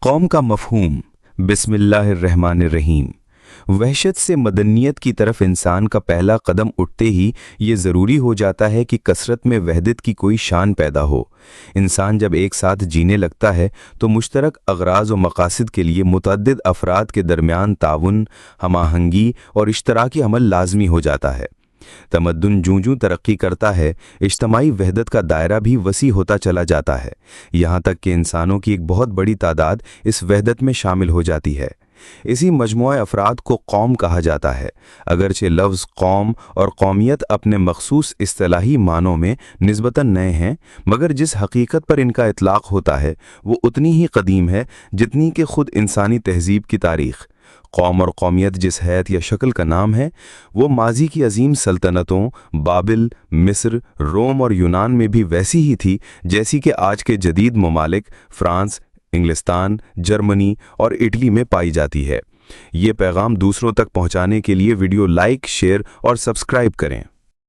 قوم کا مفہوم बिस्मिल्लाहिर्रहमानिर्रहीम। वहशत से मदनियत की तरफ इंसान का पहला कदम उठते ही ये ज़रूरी हो जाता है कि कसरत में वहदत की कोई शान पैदा हो। इंसान जब एक साथ जीने लगता है तो मुश्तरक अगराज़ व मकासद के लिए मुतअद्दिद अफराद के दरमियान ताउन, हमाहंगी और इश्तराकी अमल लाजमी हो जाता है। तमद्दुन जूं-जूं तरक्की करता है, इज्तमाई वहदत का दायरा भी वसी होता चला जाता है, यहाँ तक कि इंसानों की एक बहुत बड़ी तादाद इस वहदत में शामिल हो जाती है। इसी मजमूआ अफराद को कौम कहा जाता है। अगरचे लफ्ज़ कौम और कौमियत अपने मखसूस इस्तिलाही मानों में निस्बतन नए हैं, मगर जिस हकीकत पर इनका इतलाक़ होता है वो उतनी ही कदीम है जितनी कि खुद इंसानी तहज़ीब की तारीख़। कौम और कौमियत जिस हैत या शक्ल का नाम है वो माजी की अजीम सल्तनतों बाबिल, मिस्र, रोम और यूनान में भी वैसी ही थी जैसी कि आज के जदीद ममालिक फ्रांस, इंग्लिस्तान, जर्मनी और इटली में पाई जाती है। ये पैगाम दूसरों तक पहुंचाने के लिए वीडियो लाइक, शेयर और सब्सक्राइब करें।